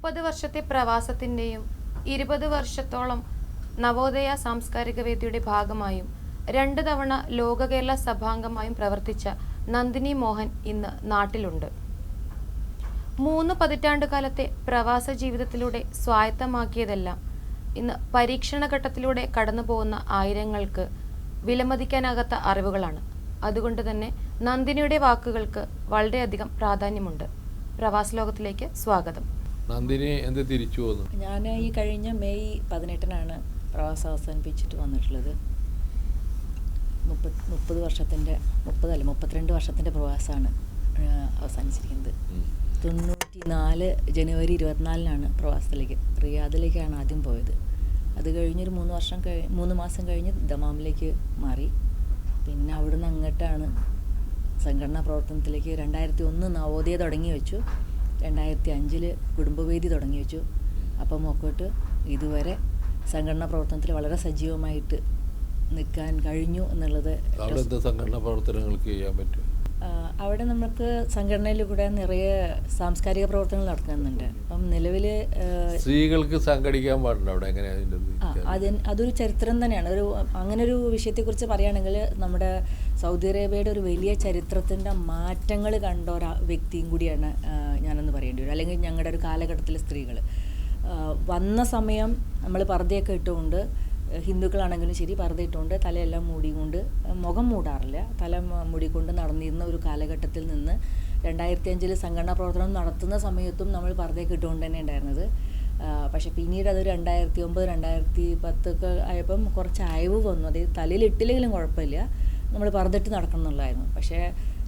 30 വർഷത്തെ പ്രവാസത്തിൻ്റെയും 20 വർഷത്തോളം നവോദയ സാംസ്കാരിക വേദിയുടെ ഭാഗമായും 2 തവണ ലോക കേരള സഭാംഗമായും പ്രവർത്തിച്ച നന്ദിനി മോഹൻ ഇന്ന് നാട്ടിലുണ്ട്. 3 പതിറ്റാണ്ടുകാലത്തെ പ്രവാസ ജീവിതത്തിലൂടെ സ്വായത്തമാക്കിയതെല്ലാം ഇന്ന് പരീക്ഷണഘട്ടത്തിലൂടെ കടന്നുപോകുന്ന ആയിരങ്ങൾക്ക് വിലമതിക്കാനാകാത്ത അറിവുകളാണ്. അതുകൊണ്ട് തന്നെ നന്ദിനിയുടെ വാക്കുകൾക്ക് വളരെയധികം പ്രാധാന്യമുണ്ട്. പ്രവാസ ലോകത്തിലേക്ക് സ്വാഗതം. നന്ദിനി എന്ത് തിരിച്ചു പോന്നു? ഞാൻ ഈ കഴിഞ്ഞ മെയ് 18-നാണ് പ്രവാസം അവസാനിപ്പിച്ചിട്ട് വന്നിട്ടുള്ളത്. 32 വർഷത്തിൻ്റെ പ്രവാസമാണ് അവസാനിച്ചിരിക്കുന്നത്. 94 ജനുവരി 24-നാണ് പ്രവാസത്തിലേക്ക്, റിയാദിലേക്കാണ് ആദ്യം പോയത്. അത് കഴിഞ്ഞൊരു 3 മാസം കഴിഞ്ഞ് ദമാമിലേക്ക് മാറി. പിന്നെ അവിടുന്ന് അങ്ങോട്ടാണ് സംഘടനാ പ്രവർത്തനത്തിലേക്ക് 2001 നവോദയ തുടങ്ങി വെച്ചു. 2005 കുടുംബവേദി തുടങ്ങി വെച്ചു. അപ്പം നോക്കിയിട്ട് ഇതുവരെ സംഘടനാ പ്രവർത്തനത്തിൽ വളരെ സജീവമായിട്ട് നിൽക്കാൻ കഴിഞ്ഞു എന്നുള്ളത്. സംഘടനാ പ്രവർത്തനങ്ങൾക്ക് ചെയ്യാൻ പറ്റും. അവിടെ നമുക്ക് സംഘടനയിൽ കൂടെ നിറയെ സാംസ്കാരിക പ്രവർത്തനങ്ങൾ നടക്കുന്നുണ്ട്. അപ്പം നിലവിൽ സ്ത്രീകൾക്ക് സംഘടിക്കാൻ പാടുണ്ട് അവിടെ. എങ്ങനെയാണ് അതൊരു ചരിത്രം തന്നെയാണ്. അങ്ങനൊരു വിഷയത്തെക്കുറിച്ച് പറയുകയാണെങ്കിൽ നമ്മുടെ സൗദി അറേബ്യയുടെ ഒരു വലിയ ചരിത്രത്തിൻ്റെ മാറ്റങ്ങൾ കണ്ട ഒരു വ്യക്തിയും കൂടിയാണ് ഞാനെന്ന് പറയേണ്ടി വരും. അല്ലെങ്കിൽ ഞങ്ങളുടെ ഒരു കാലഘട്ടത്തിലെ സ്ത്രീകൾ വന്ന സമയം നമ്മൾ പർദ്ദയൊക്കെ ഇട്ടുകൊണ്ട്, ഹിന്ദുക്കളാണെങ്കിലും ശരി, പർദ്ദ ഇട്ടുകൊണ്ട് തലയെല്ലാം മൂടിക്കൊണ്ട്, മുഖം മൂടാറില്ല, തല മൂടിക്കൊണ്ട് നടന്നിരുന്ന ഒരു കാലഘട്ടത്തിൽ നിന്ന് 2005 സംഘടനാ പ്രവർത്തനം നടത്തുന്ന സമയത്തും നമ്മൾ പർദ്ദയൊക്കെ ഇട്ടുകൊണ്ട് തന്നെ ഉണ്ടായിരുന്നത്. പക്ഷേ പിന്നീട് അത് 2009, 2010 ആയപ്പം കുറച്ച് അയവ് വന്നു. അതായത് തലയിലിട്ടില്ലെങ്കിലും കുഴപ്പമില്ല, നമ്മൾ പർദ്ദയിട്ട് നടക്കണം എന്നുള്ളതായിരുന്നു. പക്ഷേ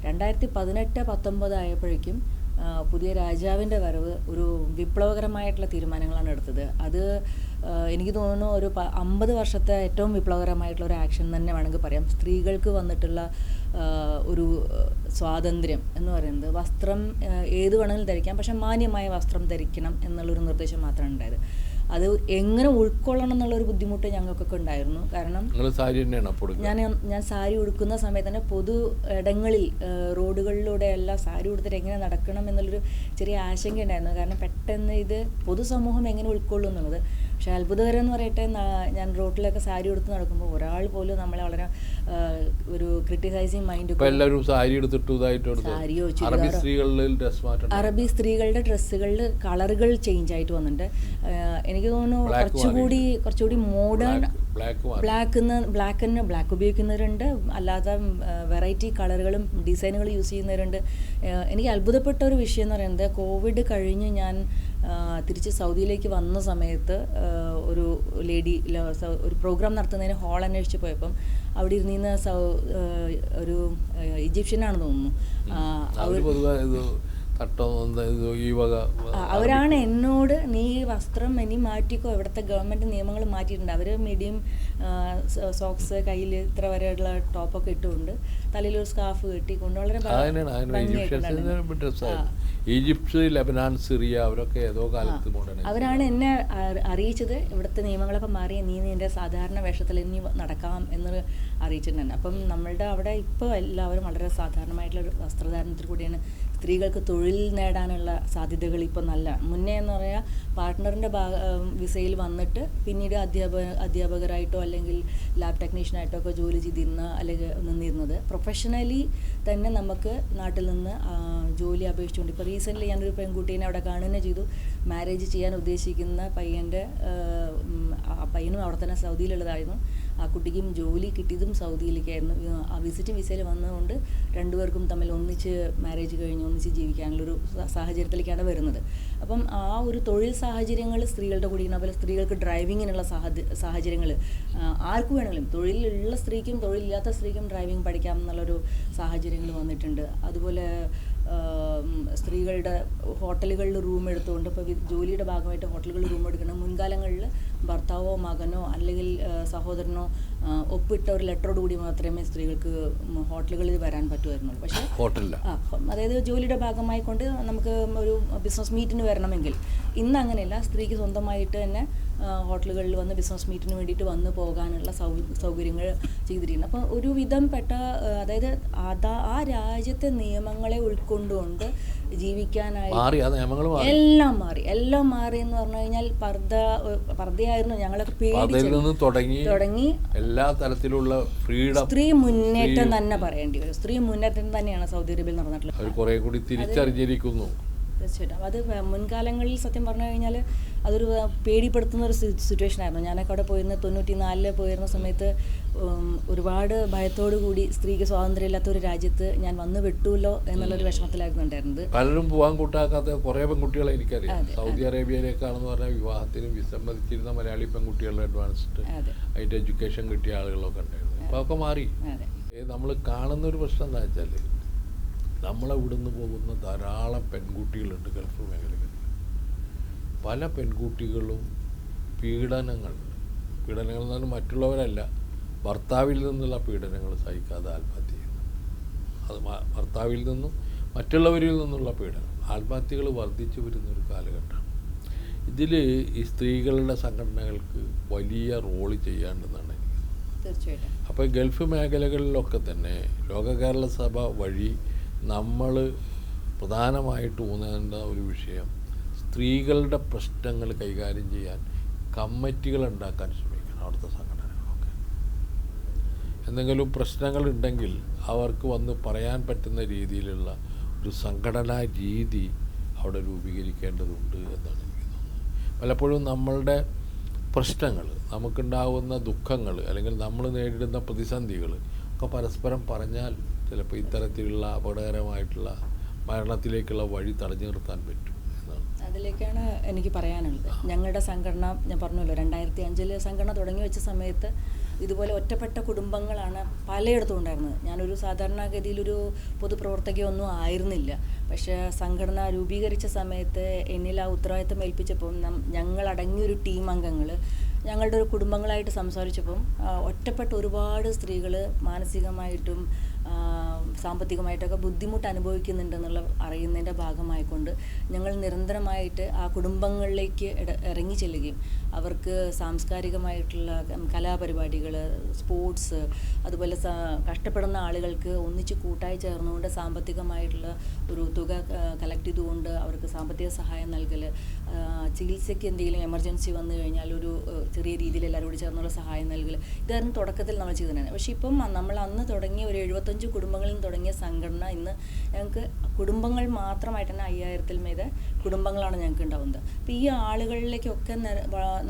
2018-19 ആയപ്പോഴേക്കും പുതിയ രാജാവിൻ്റെ വരവ് ഒരു വിപ്ലവകരമായിട്ടുള്ള തീരുമാനങ്ങളാണ് എടുത്തത്. അത് എനിക്ക് തോന്നുന്നു ഒരു 50 വർഷത്തെ ഏറ്റവും വിപ്ലവകരമായിട്ടുള്ള ഒരു ആക്ഷൻ തന്നെ വേണമെങ്കിൽ പറയാം. സ്ത്രീകൾക്ക് വന്നിട്ടുള്ള ഒരു സ്വാതന്ത്ര്യം എന്ന് പറയുന്നത്, വസ്ത്രം ഏത് വേണമെങ്കിലും ധരിക്കാം, പക്ഷെ മാന്യമായ വസ്ത്രം ധരിക്കണം എന്നുള്ളൊരു നിർദ്ദേശം മാത്രമാണ് ഉണ്ടായത്. അത് എങ്ങനെ ഉൾക്കൊള്ളണം എന്നുള്ളൊരു ബുദ്ധിമുട്ട് ഞങ്ങൾക്കൊക്കെ ഉണ്ടായിരുന്നു. കാരണം ഞാൻ സാരി ഉടുക്കുന്ന സമയത്ത് തന്നെ പൊതു ഇടങ്ങളിൽ, റോഡുകളിലൂടെ എല്ലാം സാരി ഉടുത്തിട്ട് എങ്ങനെ നടക്കണം എന്നുള്ളൊരു ചെറിയ ആശങ്ക ഉണ്ടായിരുന്നു. കാരണം പെട്ടെന്ന് ഇത് പൊതുസമൂഹം എങ്ങനെ ഉൾക്കൊള്ളും എന്നുള്ളത്. പക്ഷെ അത്ഭുതകരം എന്ന് പറയട്ടെ, ഞാൻ റോഡിലൊക്കെ സാരി ഉടുത്ത് നടക്കുമ്പോൾ ഒരാൾ പോലും നമ്മളെ വളരെ ഒരു ക്രിട്ടിസൈസിങ് മൈൻഡ്. അറബി സ്ത്രീകളുടെ ഡ്രസ്സുകളിൽ കളറുകൾ ചേഞ്ച് ആയിട്ട് വന്നിട്ടുണ്ട്. എനിക്ക് തോന്നുന്നു കുറച്ചുകൂടി മോഡേൺ ബ്ലാക്ക് ഉപയോഗിക്കുന്നവരുണ്ട്, അല്ലാതെ വെറൈറ്റി കളറുകളും ഡിസൈനുകളും യൂസ് ചെയ്യുന്നവരുണ്ട്. എനിക്ക് അത്ഭുതപ്പെട്ട ഒരു വിഷയം എന്ന് പറയുന്നത്, കോവിഡ് കഴിഞ്ഞ് ഞാൻ തിരിച്ച് സൗദിയിലേക്ക് വന്ന സമയത്ത് ഒരു ലേഡി ഒരു പ്രോഗ്രാം നടത്തുന്നതിന് ഹാൾ അന്വേഷിച്ച് പോയപ്പം അവിടെ ഇരുന്നിരുന്ന ഒരു ഈജിപ്ഷ്യനാണെന്ന് തോന്നുന്നു. അവരാണ് എന്നോട്, നീ വസ്ത്രം ഇനി മാറ്റിക്കോ, ഇവിടുത്തെ ഗവൺമെൻറ് നിയമങ്ങൾ മാറ്റിയിട്ടുണ്ട്. അവർ മീഡിയം സോക്സ്, കയ്യിൽ ഇത്ര വരെയുള്ള ടോപ്പൊക്കെ ഇട്ടുകൊണ്ട് തലയിലൊരു സ്കാർഫ് കെട്ടിക്കൊണ്ട് വളരെ ഈജിപ്ത്, ലെബനാൻ, സിറിയ അവരൊക്കെ ഏതോ കാലത്ത് അവരാണ് എന്നെ അറിയിച്ചത്, ഇവിടുത്തെ നിയമങ്ങളൊക്കെ മാറി നീ നിൻ്റെ സാധാരണ വേഷത്തിൽ ഇനി നടക്കാം എന്ന് അറിയിച്ചിട്ടുണ്ട്. അപ്പം നമ്മളുടെ അവിടെ ഇപ്പോൾ എല്ലാവരും വളരെ സാധാരണമായിട്ടുള്ള ഒരു വസ്ത്രധാരണത്തിൽ കൂടിയാണ് സ്ത്രീകൾക്ക് തൊഴിൽ നേടാനുള്ള സാധ്യതകൾ ഇപ്പോൾ നല്ല. മുന്നേ എന്ന് പറയാൽ പാർട്ട്ണറിൻ്റെ വിസയിൽ വന്നിട്ട് പിന്നീട് അധ്യാപകരായിട്ടോ അല്ലെങ്കിൽ ലാബ് ടെക്നീഷ്യനായിട്ടോ ഒക്കെ ജോലി ചെയ്തിരുന്ന അല്ലെങ്കിൽ നിന്നിരുന്നത്, പ്രൊഫഷണലി തന്നെ നമുക്ക് നാട്ടിൽ നിന്ന് ജോലി അപേക്ഷിച്ചുകൊണ്ട്. ഇപ്പോൾ റീസെൻ്റ്ലി ഞാനൊരു പെൺകുട്ടീനെ അവിടെ കാണുകയും ചെയ്തു. മാരേജ് ചെയ്യാൻ ഉദ്ദേശിക്കുന്ന പയ്യനും അവിടെ തന്നെ സൗദിയിലുള്ളതായിരുന്നു. ആ കുട്ടിക്കും ജോലി കിട്ടിയതും സൗദിയിലേക്കായിരുന്നു. ആ വിസിറ്റിംഗ് വിസയിൽ വന്നതുകൊണ്ട് രണ്ടുപേർക്കും തമ്മിൽ ഒന്നിച്ച് മാരേജ് കഴിഞ്ഞ് ഒന്നിച്ച് ജീവിക്കാനുള്ളൊരു സാഹചര്യത്തിലേക്കാണ് വരുന്നത്. അപ്പം ആ ഒരു തൊഴിൽ സാഹചര്യങ്ങൾ സ്ത്രീകളുടെ കൂടി, അതുപോലെ സ്ത്രീകൾക്ക് ഡ്രൈവിങ്ങിനുള്ള സാഹചര്യങ്ങൾ ആർക്കും വേണമെങ്കിലും, തൊഴിലുള്ള സ്ത്രീക്കും തൊഴിലില്ലാത്ത സ്ത്രീക്കും ഡ്രൈവിംഗ് പഠിക്കാം എന്നുള്ളൊരു സാഹചര്യങ്ങൾ വന്നിട്ടുണ്ട്. അതുപോലെ സ്ത്രീകളുടെ ഹോട്ടലുകളിൽ റൂം എടുത്തുകൊണ്ട്, ഇപ്പോൾ ജോലിയുടെ ഭാഗമായിട്ട് ഹോട്ടലുകളിൽ റൂം എടുക്കണം. മുൻകാലങ്ങളിൽ ഭർത്താവോ മകനോ അല്ലെങ്കിൽ സഹോദരനോ ഒപ്പിട്ട ഒരു ലെറ്ററോട് കൂടി മാത്രമേ സ്ത്രീകൾക്ക് ഹോട്ടലുകളിൽ വരാൻ പറ്റുമായിരുന്നുള്ളൂ. പക്ഷേ അതായത് ജോലിയുടെ ഭാഗമായി കൊണ്ട് നമുക്ക് ഒരു ബിസിനസ് മീറ്റിന് വരണമെങ്കിൽ ഇന്ന് അങ്ങനെയല്ല. സ്ത്രീക്ക് സ്വന്തമായിട്ട് തന്നെ ഹോട്ടലുകളിൽ വന്ന് ബിസിനസ് മീറ്റിന് വേണ്ടിയിട്ട് വന്ന് പോകാനുള്ള സൗകര്യങ്ങൾ ചെയ്തിരിക്കുന്നത്. അപ്പോൾ ഒരുവിധം അതായത് ആ രാജ്യത്തെ നിയമങ്ങളെ ഉൾക്കൊണ്ടുകൊണ്ട് ജീവിക്കാനായി എല്ലാം മാറി എന്ന് പറഞ്ഞു കഴിഞ്ഞാൽ പർദ്ദയായിരുന്നു ഞങ്ങളൊക്കെ പേടിച്ചു തുടങ്ങി. എല്ലാ തരത്തിലുള്ള ഫ്രീഡം, സ്ത്രീ മുന്നേറ്റം തന്നെ പറയേണ്ടി വരും. സ്ത്രീ മുന്നേറ്റം തന്നെയാണ് സൗദി അറേബ്യയിൽ നടന്നിട്ടുള്ളത്. കുറെ കൂടി തിരിച്ചറിഞ്ഞിരിക്കുന്നു. തീർച്ചയായിട്ടും അത് മുൻകാലങ്ങളിൽ സത്യം പറഞ്ഞു കഴിഞ്ഞാൽ അതൊരു പേടിപ്പെടുത്തുന്ന ഒരു സിറ്റുവേഷൻ ആയിരുന്നു. ഞാനൊക്കെ അവിടെ പോയിരുന്ന 94 പോയിരുന്ന സമയത്ത് ഒരുപാട് ഭയത്തോടു കൂടി സ്ത്രീക്ക് സ്വാതന്ത്ര്യം ഇല്ലാത്ത ഒരു രാജ്യത്ത് ഞാൻ വന്ന് വിട്ടൂല്ലോ എന്നുള്ളൊരു വിഷമത്തിലായിരുന്നു ഉണ്ടായിരുന്നത്. പലരും പോകാൻ കൂട്ടാക്കാത്ത കുറേ പെൺകുട്ടികളെ എനിക്കറിയാം. സൗദി അറേബ്യയിലേക്കാണെന്ന് പറഞ്ഞാൽ വിവാഹത്തിന് വിസമ്മതിച്ചിരുന്ന മലയാളി പെൺകുട്ടികളുടെ അഡ്വാൻസ്ഡ് ആയിട്ട് എഡ്യൂക്കേഷൻ കിട്ടിയ ആളുകളൊക്കെ ഉണ്ടായിരുന്നു. ഇപ്പോൾ ഒക്കെ മാറി. നമ്മൾ കാണുന്നൊരു പ്രശ്നം എന്താ വെച്ചാൽ നമ്മളെ ഇവിടുന്ന് പോകുന്ന ധാരാളം പെൺകുട്ടികളുണ്ട് ഗൾഫ് മേഖലകളിൽ. പല പെൺകുട്ടികളും പീഡനങ്ങൾ എന്ന് പറഞ്ഞാൽ മറ്റുള്ളവരല്ല, ഭർത്താവിൽ നിന്നുള്ള പീഡനങ്ങൾ സഹിക്കാതെ ആത്മഹത്യ ചെയ്യുന്നു. അത് ഭർത്താവിൽ നിന്നും മറ്റുള്ളവരിൽ നിന്നുള്ള പീഡനം, ആത്മഹത്യകൾ വർദ്ധിച്ചു വരുന്നൊരു കാലഘട്ടമാണ്. ഇതിൽ ഈ സ്ത്രീകളുടെ സംഘടനകൾക്ക് വലിയ റോള് ചെയ്യാണ്ടെന്നാണ് എനിക്ക് തീർച്ചയായിട്ടും. അപ്പോൾ ഗൾഫ് മേഖലകളിലൊക്കെ തന്നെ ലോക കേരള സഭ വഴി നമ്മൾ പ്രധാനമായിട്ട് ഊന്നേണ്ട ഒരു വിഷയം സ്ത്രീകളുടെ പ്രശ്നങ്ങൾ കൈകാര്യം ചെയ്യാൻ കമ്മിറ്റികൾ ഉണ്ടാക്കാൻ ശ്രമിക്കണം. അവിടുത്തെ സംഘടനകളൊക്കെ എന്തെങ്കിലും പ്രശ്നങ്ങളുണ്ടെങ്കിൽ അവർക്ക് വന്ന് പറയാൻ പറ്റുന്ന രീതിയിലുള്ള ഒരു സംഘടനാ രീതി അവിടെ രൂപീകരിക്കേണ്ടതുണ്ട് എന്നാണ് എനിക്ക് തോന്നുന്നത്. പലപ്പോഴും നമ്മളുടെ പ്രശ്നങ്ങൾ, നമുക്കുണ്ടാകുന്ന ദുഃഖങ്ങൾ അല്ലെങ്കിൽ നമ്മൾ നേരിടുന്ന പ്രതിസന്ധികൾ ഒക്കെ പരസ്പരം പറഞ്ഞാൽ ചിലപ്പോൾ ഇത്തരത്തിലുള്ള അപകടകരമായിട്ടുള്ള മരണത്തിലേക്കുള്ള വഴി തടഞ്ഞു നിർത്താൻ പറ്റും എന്നാണ്. അതിലേക്കാണ് എനിക്ക് പറയാനുള്ളത്. ഞങ്ങളുടെ സംഘടന ഞാൻ പറഞ്ഞല്ലോ 2005 സംഘടന തുടങ്ങി വെച്ച സമയത്ത് ഇതുപോലെ ഒറ്റപ്പെട്ട കുടുംബങ്ങളാണ് പലയിടത്തും ഉണ്ടായിരുന്നത്. ഞാനൊരു സാധാരണഗതിയിലൊരു പൊതുപ്രവർത്തകയൊന്നും ആയിരുന്നില്ല. പക്ഷേ സംഘടന രൂപീകരിച്ച സമയത്ത് എന്നിൽ ആ ഉത്തരവാദിത്തം ഏൽപ്പിച്ചപ്പം ഞങ്ങളടങ്ങിയൊരു ടീം അംഗങ്ങൾ ഞങ്ങളുടെ ഒരു കുടുംബങ്ങളായിട്ട് സംസാരിച്ചപ്പം ഒറ്റപ്പെട്ട ഒരുപാട് സ്ത്രീകൾ മാനസികമായിട്ടും സാമ്പത്തികമായിട്ടൊക്കെ ബുദ്ധിമുട്ട് അനുഭവിക്കുന്നുണ്ടെന്നുള്ള അറിയുന്നതിൻ്റെ ഭാഗമായിക്കൊണ്ട് ഞങ്ങൾ നിരന്തരമായിട്ട് ആ കുടുംബങ്ങളിലേക്ക് ഇറങ്ങി ചെല്ലുകയും അവർക്ക് സാംസ്കാരികമായിട്ടുള്ള കലാപരിപാടികൾ, സ്പോർട്സ്, അതുപോലെ കഷ്ടപ്പെടുന്ന ആളുകൾക്ക് ഒന്നിച്ച് കൂട്ടായി ചേർന്നുകൊണ്ട് സാമ്പത്തികമായിട്ടുള്ള ഒരു തുക കളക്ട് ചെയ്തുകൊണ്ട് അവർക്ക് സാമ്പത്തിക സഹായം നൽകൽ, ചികിത്സയ്ക്ക് എന്തെങ്കിലും എമർജൻസി വന്നു കഴിഞ്ഞാൽ ഒരു ചെറിയ രീതിയിൽ എല്ലാവരും കൂടി ചേർന്നുള്ള സഹായം നൽകൽ, ഇതായിരുന്നു തുടക്കത്തിൽ നമ്മൾ ചെയ്തിട്ടുണ്ടായിരുന്നത്. പക്ഷേ ഇപ്പം നമ്മൾ അന്ന് തുടങ്ങിയ ഒരു 75 കുടുംബങ്ങളിൽ നിന്ന് തുടങ്ങിയ സംഘടന ഇന്ന് ഞങ്ങൾക്ക് കുടുംബങ്ങൾ മാത്രമായിട്ട് തന്നെ 5000-ൽ മേലെ കുടുംബങ്ങളാണ് ഞങ്ങൾക്ക് ഉണ്ടാവുന്നത്. അപ്പോൾ ഈ ആളുകളിലേക്കൊക്കെ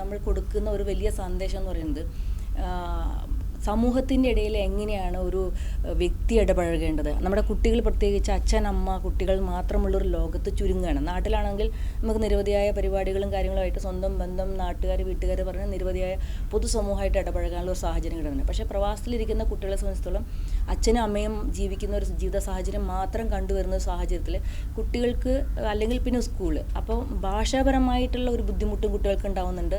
നമ്മൾ കൊടുക്കുന്ന ഒരു വലിയ സന്ദേശം എന്ന് പറയുന്നത് സമൂഹത്തിൻ്റെ ഇടയിൽ എങ്ങനെയാണ് ഒരു വ്യക്തി ഇടപഴകേണ്ടത്. നമ്മുടെ കുട്ടികൾ, പ്രത്യേകിച്ച് അച്ഛൻ, അമ്മ, കുട്ടികൾ മാത്രമുള്ളൊരു ലോകത്ത് ചുരുങ്ങുകയാണ്. നാട്ടിലാണെങ്കിൽ നമുക്ക് നിരവധിയായ പരിപാടികളും കാര്യങ്ങളുമായിട്ട് സ്വന്തം ബന്ധം, നാട്ടുകാർ, വീട്ടുകാർ പറഞ്ഞ് നിരവധിയായ പൊതുസമൂഹമായിട്ട് ഇടപഴകാനുള്ള ഒരു സാഹചര്യം കിട്ടുന്നുണ്ട്. പക്ഷേ പ്രവാസത്തിലിരിക്കുന്ന കുട്ടികളെ സംബന്ധിച്ചിടത്തോളം അച്ഛനും അമ്മയും ജീവിക്കുന്ന ഒരു ജീവിത സാഹചര്യം മാത്രം കണ്ടുവരുന്ന ഒരു സാഹചര്യത്തിൽ കുട്ടികൾക്ക് അല്ലെങ്കിൽ പിന്നെ സ്കൂള്, അപ്പോൾ ഭാഷാപരമായിട്ടുള്ള ഒരു ബുദ്ധിമുട്ടും കുട്ടികൾക്ക് ഉണ്ടാവുന്നുണ്ട്.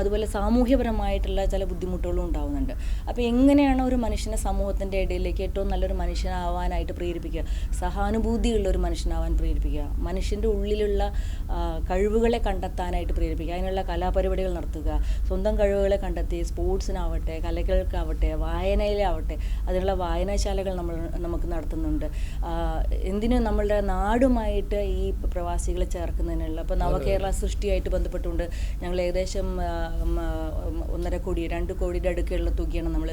അതുപോലെ സാമൂഹ്യപരമായിട്ടുള്ള ചില ബുദ്ധിമുട്ടുകളും ഉണ്ടാവുന്നുണ്ട്. അപ്പോൾ എങ്ങനെയാണ് ഒരു മനുഷ്യനെ സമൂഹത്തിൻ്റെ ഇടയിലേക്ക് ഏറ്റവും നല്ലൊരു മനുഷ്യനാവാനായിട്ട് പ്രേരിപ്പിക്കുക, സഹാനുഭൂതിയുള്ള ഒരു മനുഷ്യനാവാൻ പ്രേരിപ്പിക്കുക, മനുഷ്യൻ്റെ ഉള്ളിലുള്ള കഴിവുകളെ കണ്ടെത്താനായിട്ട് പ്രേരിപ്പിക്കുക, അതിനുള്ള കലാപരിപാടികൾ നടത്തുക, സ്വന്തം കഴിവുകളെ കണ്ടെത്തി സ്പോർട്സിനാവട്ടെ, കലകൾക്കാവട്ടെ, വായനയിലാവട്ടെ അതിനുള്ള വായനശാലകൾ നമുക്ക് നടത്തുന്നുണ്ട്. എന്തിനും നമ്മളുടെ നാടുമായിട്ട് ഈ പ്രവാസികളെ ചേർക്കുന്നതിനുള്ള ഇപ്പോൾ നവകേരള സൃഷ്ടിയായിട്ട് ബന്ധപ്പെട്ടുകൊണ്ട് ഞങ്ങൾ ഏകദേശം 1.5 കോടി 2 കോടിയുടെ അടുക്കുള്ള തുകയാണ് നമ്മൾ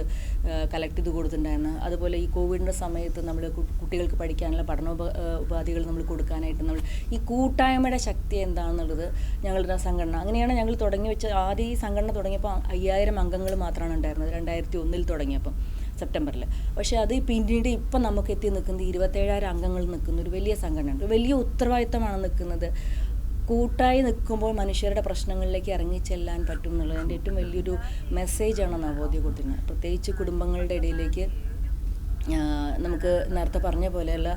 കളക്ട് ചെയ്ത് കൊടുത്തിട്ടുണ്ടായിരുന്നത്. അതുപോലെ ഈ കോവിഡിൻ്റെ സമയത്ത് നമ്മൾ കുട്ടികൾക്ക് പഠിക്കാനുള്ള പഠനോപാധികൾ നമ്മൾ കൊടുക്കാനായിട്ട് നമ്മൾ ഈ കൂട്ടായ്മയുടെ ശക്തി എന്താണെന്നുള്ളത് ഞങ്ങളുടെ സംഘടന അങ്ങനെയാണ് ഞങ്ങൾ തുടങ്ങി വെച്ച. ആദ്യം ഈ സംഘടന തുടങ്ങിയപ്പോൾ 5000 അംഗങ്ങൾ മാത്രമാണ് ഉണ്ടായിരുന്നത് 2001 തുടങ്ങിയപ്പം സെപ്റ്റംബറിൽ. പക്ഷേ അത് പിന്നീട് ഇപ്പം നമുക്ക് എത്തി നിൽക്കുന്നത് 27000 അംഗങ്ങൾ നിൽക്കുന്ന ഒരു വലിയ സംഘടനയാണ്. ഒരു വലിയ ഉത്തരവാദിത്തമാണ് നിൽക്കുന്നത്. കൂട്ടായി നിൽക്കുമ്പോൾ മനുഷ്യരുടെ പ്രശ്നങ്ങളിലേക്ക് ഇറങ്ങിച്ചെല്ലാൻ പറ്റും എന്നുള്ളതിൻ്റെ ഏറ്റവും വലിയൊരു മെസ്സേജാണ് നവോദയ കൊടുത്തിരുന്നത്. പ്രത്യേകിച്ച് കുടുംബങ്ങളുടെ ഇടയിലേക്ക് നമുക്ക് നേരത്തെ പറഞ്ഞ പോലെയുള്ള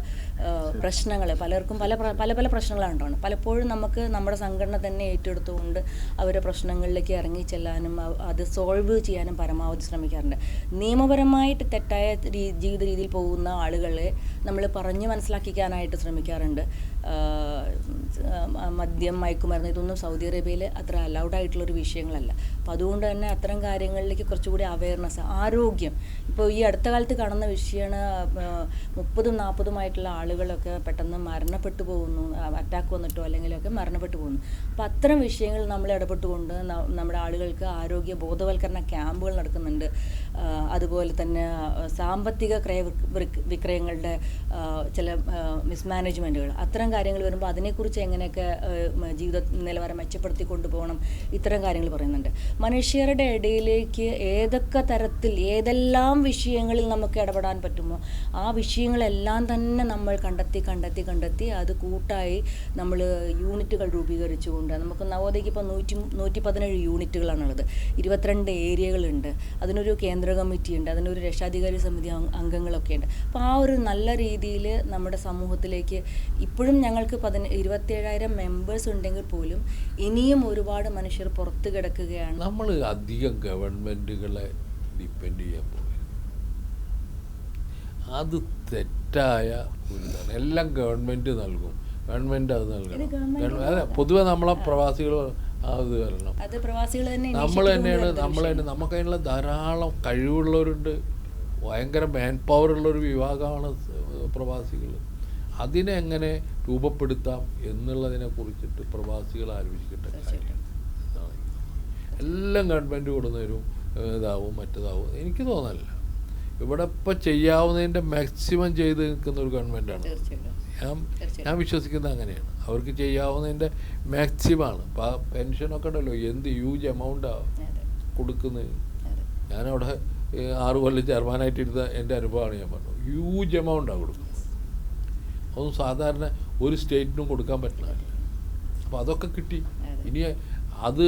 പ്രശ്നങ്ങൾ പലർക്കും പല പല പ്രശ്നങ്ങളാണ് ഉണ്ടാവുന്നത്. പലപ്പോഴും നമുക്ക് നമ്മുടെ സംഘടന തന്നെ ഏറ്റെടുത്തുകൊണ്ട് അവരുടെ പ്രശ്നങ്ങളിലേക്ക് ഇറങ്ങി ചെല്ലാനും അത് സോൾവ് ചെയ്യാനും പരമാവധി ശ്രമിക്കാറുണ്ട്. നിയമപരമായിട്ട് തെറ്റായ ജീവിത രീതിയിൽ പോകുന്ന ആളുകളെ നമ്മൾ പറഞ്ഞ് മനസ്സിലാക്കിക്കാനായിട്ട് ശ്രമിക്കാറുണ്ട്. മദ്യം, മയക്കുമരുന്ന് ഇതൊന്നും സൗദി അറേബ്യയിൽ അത്ര അലൗഡ് ആയിട്ടുള്ളൊരു വിഷയങ്ങളല്ല. അപ്പോൾ അതുകൊണ്ട് തന്നെ അത്തരം കാര്യങ്ങളിലേക്ക് കുറച്ചുകൂടി അവയർനെസ്, ആരോഗ്യം, ഇപ്പോൾ ഈ അടുത്ത കാലത്ത് കാണുന്ന വിഷയമാണ് 30-40 ആളുകളൊക്കെ പെട്ടെന്ന് മരണപ്പെട്ടു പോകുന്നു, അറ്റാക്ക് വന്നിട്ടോ അല്ലെങ്കിലൊക്കെ മരണപ്പെട്ടു പോകുന്നു. അപ്പോൾ അത്തരം വിഷയങ്ങൾ നമ്മൾ ഇടപെട്ടുകൊണ്ട് നമ്മുടെ ആളുകൾക്ക് ആരോഗ്യ ബോധവൽക്കരണ ക്യാമ്പുകൾ നടക്കുന്നുണ്ട്. അതുപോലെ തന്നെ സാമ്പത്തിക വിക്രയങ്ങളുടെ ചില മിസ്മാനേജ്മെൻറ്റുകൾ, അത്തരം കാര്യങ്ങൾ വരുമ്പോൾ അതിനെക്കുറിച്ച് എങ്ങനെയൊക്കെ ജീവിത നിലവാരം മെച്ചപ്പെടുത്തി കൊണ്ടുപോകണം, ഇത്തരം കാര്യങ്ങൾ പറയുന്നുണ്ട്. മനുഷ്യരുടെ ഇടയിലേക്ക് ഏതൊക്കെ തരത്തിൽ ഏതെല്ലാം വിഷയങ്ങളിൽ നമുക്ക് ഇടപെടാൻ പറ്റുമോ ആ വിഷയങ്ങളെല്ലാം തന്നെ നമ്മൾ കണ്ടെത്തി അത് കൂട്ടായി നമ്മൾ യൂണിറ്റുകൾ രൂപീകരിച്ചുകൊണ്ട്, നമുക്ക് നവോദയയ്ക്ക് ഇപ്പോൾ 117 യൂണിറ്റുകളാണുള്ളത്, 22 ഏരിയകളുണ്ട്, അതിനൊരു കേന്ദ്ര കമ്മിറ്റി ഉണ്ട്, അതിനൊരു രക്ഷാധികാരി സമിതി അംഗങ്ങളൊക്കെ ഉണ്ട്. അപ്പോൾ ആ ഒരു നല്ല രീതിയിൽ നമ്മുടെ സമൂഹത്തിലേക്ക് ഇപ്പോഴും ഞങ്ങൾക്ക് 27,000 മെമ്പേഴ്സ് ഉണ്ടെങ്കിൽ പോലും ഇനിയും ഒരുപാട് മനുഷ്യർ പുറത്ത് കിടക്കുകയാണ്. നമ്മൾ അധികം ഗവൺമെൻറ്റുകളെ ഡിപ്പെൻഡ് ചെയ്യാൻ പോകും. അത് തെറ്റായ ഒരു ഇതാണ്. എല്ലാം ഗവൺമെൻറ് നൽകും, ഗവൺമെൻറ് അത് നൽകണം. അതെ, പൊതുവെ നമ്മളെ പ്രവാസികൾ അത് വരണം. നമ്മൾ തന്നെ നമുക്കതിനുള്ള ധാരാളം കഴിവുള്ളവരുണ്ട്, ഭയങ്കര മാൻ പവർ ഉള്ളൊരു വിഭാഗമാണ് പ്രവാസികൾ. അതിനെ എങ്ങനെ രൂപപ്പെടുത്താം എന്നുള്ളതിനെ കുറിച്ചിട്ട് പ്രവാസികൾ ആലോചിക്കേണ്ട കാര്യമാണ്. എല്ലാം ഗവൺമെൻറ് കൊടുന്നേരും ഇതാവും മറ്റേതാവും എനിക്ക് തോന്നല്ല. ഇവിടെ ഇപ്പോൾ ചെയ്യാവുന്നതിൻ്റെ മാക്സിമം ചെയ്ത് നിൽക്കുന്ന ഒരു ഗവൺമെൻറ്റാണ്. ഞാൻ വിശ്വസിക്കുന്നത് അങ്ങനെയാണ്. അവർക്ക് ചെയ്യാവുന്നതിൻ്റെ മാക്സിമമാണ്. ഇപ്പോൾ പെൻഷനൊക്കെ ഉണ്ടല്ലോ, എന്ത് ഹ്യൂജ് എമൗണ്ടാണ് കൊടുക്കുന്നത്. ഞാനവിടെ 6 കൊല്ലം ചെയർമാനായിട്ടിരുന്ന എൻ്റെ അനുഭവമാണ് ഞാൻ പറഞ്ഞത്. ഹ്യൂജ് എമൗണ്ടാണ് കൊടുക്കുന്നത്. അതൊന്നും സാധാരണ ഒരു സ്റ്റേറ്റിനും കൊടുക്കാൻ പറ്റില്ല. അപ്പോൾ അതൊക്കെ കിട്ടി. ഇനി അത്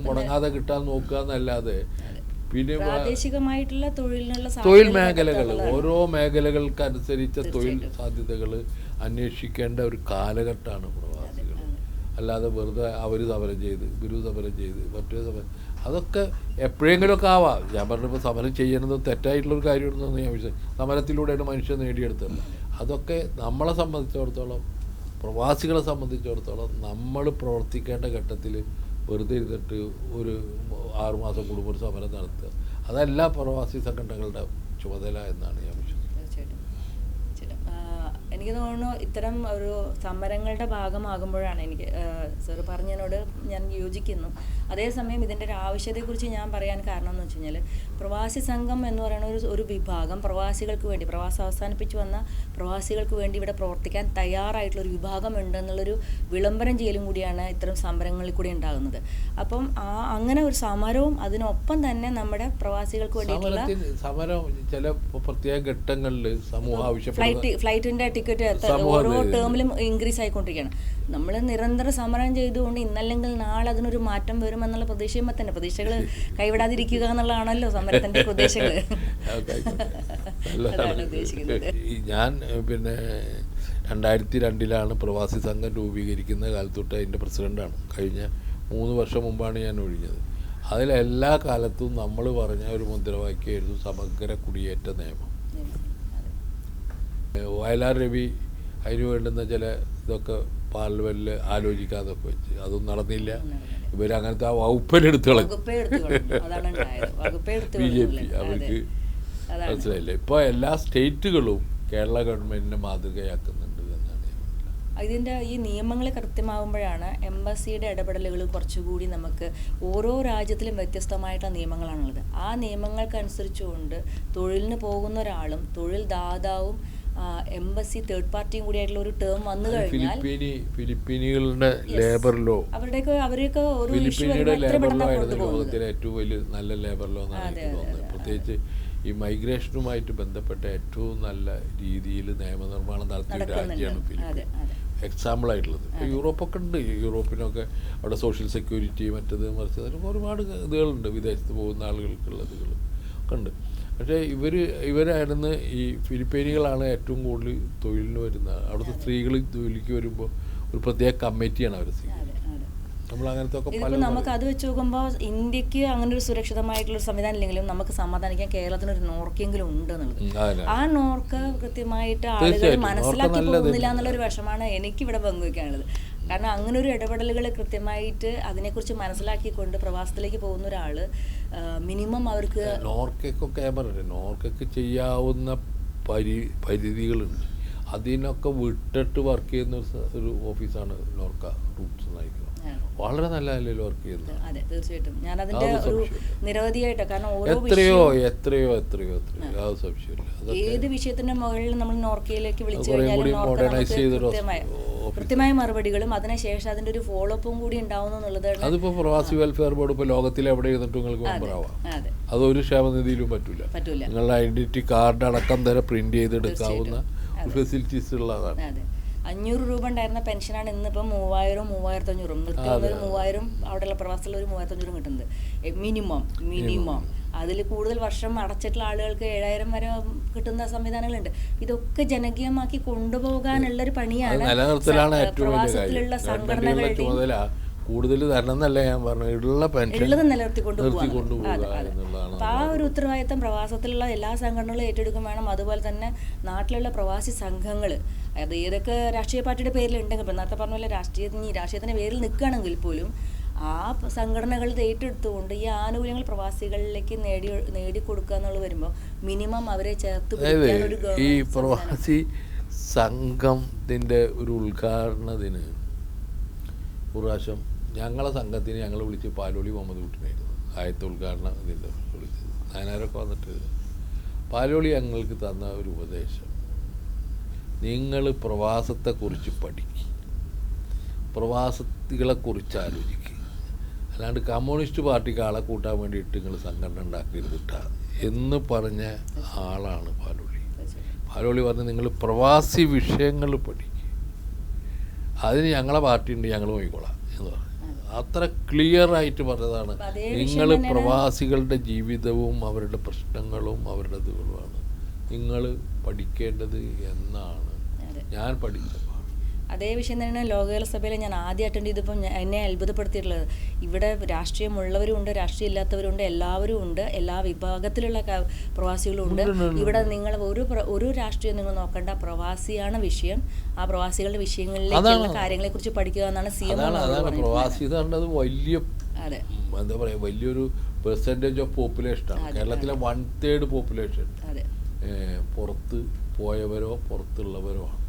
മുടങ്ങാതെ കിട്ടാൻ നോക്കുക എന്നല്ലാതെ പിന്നെ തൊഴിൽ മേഖലകൾ, ഓരോ മേഖലകൾക്കനുസരിച്ച തൊഴിൽ സാധ്യതകൾ അന്വേഷിക്കേണ്ട ഒരു കാലഘട്ടമാണ് പ്രവാസികൾ. അല്ലാതെ വെറുതെ അവർ സമരം ചെയ്ത് ഗുരു സമരം ചെയ്ത് മറ്റേ സമരം അതൊക്കെ എപ്പോഴെങ്കിലുമൊക്കെ ആവാം. ഞാൻ പറഞ്ഞപ്പോൾ സമരം ചെയ്യണത് തെറ്റായിട്ടുള്ളൊരു കാര്യമാണെന്ന് ഞാൻ വിശ്വസിക്കും. സമരത്തിലൂടെയാണ് മനുഷ്യൻ നേടിയെടുത്തത്. അതൊക്കെ നമ്മളെ സംബന്ധിച്ചിടത്തോളം, പ്രവാസികളെ സംബന്ധിച്ചിടത്തോളം നമ്മൾ പ്രവർത്തിക്കേണ്ട ഘട്ടത്തിൽ വെറുതെ ഇരുന്നിട്ട് ഒരു 6 മാസം കൂടുമ്പോൾ ഒരു സമരം നടത്തുക, അതല്ല പ്രവാസി സംഘടനകളുടെ ചുമതല എന്നാണ് ഞാൻ വിശ്വസിക്കുന്നത്. തീർച്ചയായിട്ടും. എനിക്ക് തോന്നുന്നു ഇത്തരം ഒരു സമരങ്ങളുടെ ഭാഗമാകുമ്പോഴാണ് എനിക്ക് സാർ പറഞ്ഞതിനോട് ഞാൻ യോജിക്കുന്നു. അതേസമയം ഇതിൻ്റെ ഒരു ആവശ്യതയെക്കുറിച്ച് ഞാൻ പറയാൻ കാരണം എന്ന് വെച്ച് കഴിഞ്ഞാൽ, പ്രവാസി സംഘം എന്ന് പറയുന്ന ഒരു വിഭാഗം പ്രവാസികൾക്ക് വേണ്ടി, പ്രവാസം അവസാനിപ്പിച്ച് വന്ന പ്രവാസികൾക്ക് വേണ്ടി ഇവിടെ പ്രവർത്തിക്കാൻ തയ്യാറായിട്ടുള്ളൊരു വിഭാഗം ഉണ്ടെന്നുള്ളൊരു വിളംബരം ചെയ്യലും കൂടിയാണ് ഇത്തരം സമരങ്ങളിൽ കൂടി ഉണ്ടാകുന്നത്. അപ്പം അങ്ങനെ ഒരു സമരവും അതിനൊപ്പം തന്നെ നമ്മുടെ പ്രവാസികൾക്ക് വേണ്ടിയിട്ടുള്ള സമരം ചില പ്രത്യേക ഘട്ടങ്ങളിൽ സമൂഹം ഫ്ലൈറ്റിൻ്റെ ടിക്കറ്റ് ഓരോ ടേമിലും ഇൻക്രീസ് ആയിക്കൊണ്ടിരിക്കുകയാണ്. നമ്മൾ നിരന്തരം സമരം ചെയ്തുകൊണ്ട് ഇന്നല്ലെങ്കിൽ നാളെ അതിനൊരു മാറ്റം വരുമെന്നുള്ള പ്രതീക്ഷയുമ്പോൾ തന്നെ പ്രതീക്ഷകൾ കൈവിടാതിരിക്കുക എന്നുള്ളതാണല്ലോ സമരത്തിന്റെ പ്രതീക്ഷകൾ. ഞാൻ പിന്നെ 2002 പ്രവാസി സംഘം രൂപീകരിക്കുന്ന കാലത്തൊട്ട് അതിൻ്റെ പ്രസിഡൻ്റാണ്. കഴിഞ്ഞ 3 വർഷം മുമ്പാണ് ഞാൻ ഒഴിഞ്ഞത്. അതിലെല്ലാ കാലത്തും നമ്മൾ പറഞ്ഞ ഒരു മുദ്രാവാക്യമായിരുന്നു സമഗ്ര കുടിയേറ്റ നിയമം. വയലാർ രവി അതിന് വേണ്ടുന്ന ചില ഇതൊക്കെ പാർലമെൻറ്റിൽ ആലോചിക്കാതൊക്കെ വെച്ച് അതൊന്നും നടന്നില്ല. ഇവരങ്ങനത്തെ ആ വകുപ്പിനെടുത്ത് കളഞ്ഞു BJP. അവർക്ക് മനസ്സിലായില്ലേ. ഇപ്പോൾ എല്ലാ സ്റ്റേറ്റുകളും കേരള ഗവൺമെൻറ്റിനെ മാതൃകയാക്കുന്നുണ്ട് എന്നാണ് ഞാൻ മനസ്സിലാക്കുന്നത്. ഇതിൻ്റെ ഈ നിയമങ്ങൾ കൃത്യമാകുമ്പോഴാണ് എംബസിയുടെ ഇടപെടലുകൾ കുറച്ചുകൂടി നമുക്ക് ഓരോ രാജ്യത്തിലും വ്യത്യസ്തമായിട്ടുള്ള നിയമങ്ങളാണുള്ളത്. ആ നിയമങ്ങൾക്കനുസരിച്ചുകൊണ്ട് തൊഴിലിന് പോകുന്ന ഒരാളും തൊഴിൽ ദാതാവും എംബസി തേർഡ് പാർട്ടിയും കൂടി ആയിട്ടുള്ള ഒരു ടേം വന്നു കഴിഞ്ഞാൽ ഫിലിപ്പീനികളുടെ ലേബർ ലോ, അവരെയൊക്കെ ഒരു ലോകത്തിലെ ഏറ്റവും വലിയ നല്ല ലേബർ ലോ എന്നാണ് എനിക്ക് തോന്നുന്നത്. പ്രത്യേകിച്ച് ഈ മൈഗ്രേഷനുമായിട്ട് ബന്ധപ്പെട്ട ഏറ്റവും നല്ല രീതിയിൽ നിയമനിർമ്മാണം നടത്തിയ രാജ്യമാണ് ഫിലിപ്പീൻ. എക്സാമ്പിളായിട്ടുള്ളത്. ഇപ്പോൾ യൂറോപ്പൊക്കെ ഉണ്ട്. യൂറോപ്പിനൊക്കെ അവിടെ സോഷ്യൽ സെക്യൂരിറ്റി മറ്റത് മറിച്ചത് ഒരുപാട് ഇതുകളുണ്ട്. വിദേശത്ത് പോകുന്ന ആളുകൾക്കുള്ള ഇതുകൾ ഒക്കെ ഉണ്ട്. പക്ഷേ ഇവരായിരുന്നു ഈ ഫിലിപ്പീനികളാണ് ഏറ്റവും കൂടുതൽ തൊഴിലിന് വരുന്നത്. അവിടുത്തെ സ്ത്രീകൾ ജോലിക്ക് വരുമ്പോൾ ഒരു പ്രത്യേക കമ്മിറ്റിയാണ് അവർ നമ്മൾ അങ്ങനത്തെ ഒക്കെ ഇതിപ്പോൾ നമുക്ക് അത് വെച്ച് നോക്കുമ്പോൾ ഇന്ത്യക്ക് അങ്ങനെ ഒരു സുരക്ഷിതമായിട്ടുള്ള സംവിധാനം ഇല്ലെങ്കിലും നമുക്ക് സമാധാനിക്കാൻ കേരളത്തിനൊരു നോർക്കെങ്കിലും ഉണ്ട് എന്നുള്ളത്. ആ നോർക്ക് കൃത്യമായിട്ട് ആളുകൾ മനസ്സിലാക്കി പോകുന്നില്ല എന്നുള്ളൊരു വിഷമാണ് എനിക്കിവിടെ പങ്കുവയ്ക്കാനുള്ളത്. കാരണം അങ്ങനെ ഒരു ഇടപെടലുകൾ കൃത്യമായിട്ട് അതിനെക്കുറിച്ച് മനസ്സിലാക്കിക്കൊണ്ട് പ്രവാസത്തിലേക്ക് പോകുന്ന ഒരാൾ മിനിമം അവർക്ക് നോർക്കൊക്കെ ചെയ്യാവുന്ന പരിധികളുണ്ട്. അതിനൊക്കെ വിട്ടിട്ട് വർക്ക് ചെയ്യുന്ന ഒരു ഓഫീസാണ് നോർക്ക റൂട്ട്സ് നയിക്കുന്നത്. വളരെ നല്ല നിലയിൽ വർക്ക് ചെയ്യുന്നത്. അതെ, തീർച്ചയായിട്ടും ഞാൻ അതിന്റെ ഒരു നിരവധിയായിട്ട്, കാരണം എത്രയോ സംശയമില്ല. ഏത് വിഷയത്തിന്റെ മുകളിൽ നമ്മൾ നോർക്കയിലേക്ക് വിളിച്ചു കഴിഞ്ഞാൽ കൃത്യമായ മറുപടികളും അതിനുശേഷം അതിന്റെ ഒരു ഫോളോ അപ്പും കൂടി ഉണ്ടാവുന്നു എന്നുള്ളത്. അതിപ്പോ പ്രവാസി വെൽഫെയർ ബോർഡ് ഇപ്പൊ ലോകത്തിൽ എവിടെ ഇരുന്നിട്ട് നിങ്ങൾക്ക് മെമ്പറാവാം. അതൊരു ക്ഷേമനിധിയിലും പറ്റൂല. നിങ്ങളുടെ ഐഡന്റിറ്റി കാർഡ് അടക്കം തന്നെ പ്രിന്റ് ചെയ്തെടുക്കാവുന്ന ഫെസിലിറ്റീസ് ഉള്ളതാണ്. 500 രൂപ ഉണ്ടായിരുന്ന പെൻഷനാണ് ഇന്നിപ്പം 3000 3500 നിർത്തുന്നത്. 3000 അവിടെയുള്ള പ്രവാസത്തിൽ ഒരു 3500 കിട്ടുന്നത് മിനിമം. അതിൽ കൂടുതൽ വർഷം അടച്ചിട്ടുള്ള ആളുകൾക്ക് 7000 വരെ കിട്ടുന്ന സംവിധാനങ്ങളുണ്ട്. ഇതൊക്കെ ജനകീയമാക്കി കൊണ്ടുപോകാനുള്ളൊരു പണിയാണ് പ്രവാസത്തിലുള്ള സംഘടനകളുടെ കൂടുതൽ തരണം എന്നല്ല ഞാൻ പറഞ്ഞു, ഉള്ളത് നിലനിർത്തിക്കൊണ്ടുപോകുക. അപ്പൊ ആ ഒരു ഉത്തരവാദിത്തം പ്രവാസത്തിലുള്ള എല്ലാ സംഘടനകളും ഏറ്റെടുക്കും വേണം. അതുപോലെ തന്നെ നാട്ടിലുള്ള പ്രവാസി സംഘങ്ങൾ, അത് ഏതൊക്കെ രാഷ്ട്രീയ പാർട്ടിയുടെ പേരിലുണ്ടെങ്കിൽ, ഇപ്പം നേരത്തെ പറഞ്ഞ പോലെ രാഷ്ട്രീയത്തിൻ്റെ പേരിൽ നിൽക്കുകയാണെങ്കിൽ പോലും ആ സംഘടനകൾ ഏറ്റെടുത്തുകൊണ്ട് ഈ ആനുകൂല്യങ്ങൾ പ്രവാസികളിലേക്ക് നേടിക്കൊടുക്കുക എന്നുള്ളത് വരുമ്പോൾ മിനിമം അവരെ ചേർത്ത് ഈ പ്രവാസി സംഘത്തിൻ്റെ ഒരു ഉദ്ഘാടനത്തിന് പ്രാവശ്യം ഞങ്ങളെ സംഘത്തിന് ഞങ്ങൾ വിളിച്ച് പാലോളി മുഹമ്മദ് കുട്ടിനായിരുന്നു ആദ്യത്തെ ഉദ്ഘാടനം ഇതിൻ്റെ വിളിച്ചത്. ഞാനാരൊക്കെ വന്നിട്ട് പാലോളി ഞങ്ങൾക്ക് തന്ന ഒരു ഉപദേശം, നിങ്ങൾ പ്രവാസത്തെക്കുറിച്ച് പഠിക്കുക, പ്രവാസികളെക്കുറിച്ച് ആലോചിക്കുക, അല്ലാണ്ട് കമ്മ്യൂണിസ്റ്റ് പാർട്ടിക്ക് ആളെ കൂട്ടാൻ വേണ്ടിയിട്ട് നിങ്ങൾ സംഘടന ഉണ്ടാക്കിയിരുന്നിട്ടാ എന്ന് പറഞ്ഞ ആളാണ് പാലോളി. പാലോളി പറഞ്ഞ് നിങ്ങൾ പ്രവാസി വിഷയങ്ങൾ പഠിക്കുക, അതിന് ഞങ്ങളെ പാർട്ടി ഉണ്ട്, ഞങ്ങൾ പോയിക്കോളാം എന്ന് പറഞ്ഞു. അത്ര ക്ലിയർ ആയിട്ട് പറഞ്ഞതാണ്. നിങ്ങൾ പ്രവാസികളുടെ ജീവിതവും അവരുടെ പ്രശ്നങ്ങളും അവരുടെ ഇതുകളുമാണ് നിങ്ങൾ പഠിക്കേണ്ടത് എന്നാണ് ഞാൻ പഠിച്ചത്. അതേ വിഷയം തന്നെയാണ് ലോകകേരള സഭയിൽ ഞാൻ ആദ്യം അറ്റൻഡ് ചെയ്തപ്പോൾ എന്നെ അത്ഭുതപ്പെടുത്തിയിട്ടുള്ളത്. ഇവിടെ രാഷ്ട്രീയമുള്ളവരും ഉണ്ട്, രാഷ്ട്രീയം ഇല്ലാത്തവരുണ്ട്, എല്ലാവരും ഉണ്ട്, എല്ലാ വിഭാഗത്തിലുള്ള പ്രവാസികളും ഉണ്ട്. ഇവിടെ നിങ്ങൾ ഒരു രാഷ്ട്രീയം നിങ്ങൾ നോക്കേണ്ട, പ്രവാസിയാണ് വിഷയം. ആ പ്രവാസികളുടെ വിഷയങ്ങളിലേക്കുള്ള കാര്യങ്ങളെ കുറിച്ച് പഠിക്കുക എന്നാണ് CM. പ്രവാസി വലിയ എന്താ പറയുക, വലിയൊരു പെർസെൻറ്റേജ് ഓഫ് പോപ്പുലേഷനാണ്. കേരളത്തിലെ 1/3 പോപ്പുലേഷൻ പുറത്ത് പോയവരോ പുറത്തുള്ളവരോ ആണ്.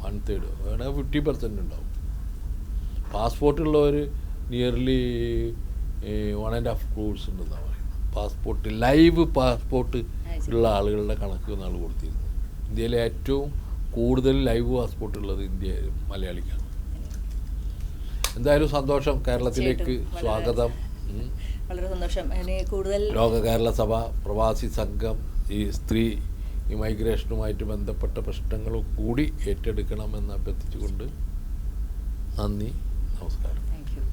1/3 വേണമെങ്കിൽ 50% ഉണ്ടാവും. പാസ്പോർട്ടുള്ളവർ നിയർലി 1.5 crores ഉണ്ടെന്നാണ് പറയുന്നത്. പാസ്പോർട്ട് ലൈവ് പാസ്പോർട്ട് ഉള്ള ആളുകളുടെ കണക്ക് നാൾ കൊടുത്തിരുന്നു. ഇന്ത്യയിലെ ഏറ്റവും കൂടുതൽ ലൈവ് പാസ്പോർട്ട് ഉള്ളത് മലയാളിക്കാണ്. എന്തായാലും സന്തോഷം. കേരളത്തിലേക്ക് സ്വാഗതം. വളരെ സന്തോഷം. കൂടുതൽ ലോക കേരള സഭ പ്രവാസി സംഘം ഈ സ്ത്രീ ഈ മൈഗ്രേഷനുമായിട്ട് ബന്ധപ്പെട്ട പ്രശ്നങ്ങളും കൂടി ഏറ്റെടുക്കണമെന്ന് അഭ്യർത്ഥിച്ചുകൊണ്ട് നന്ദി, നമസ്കാരം. Thank you.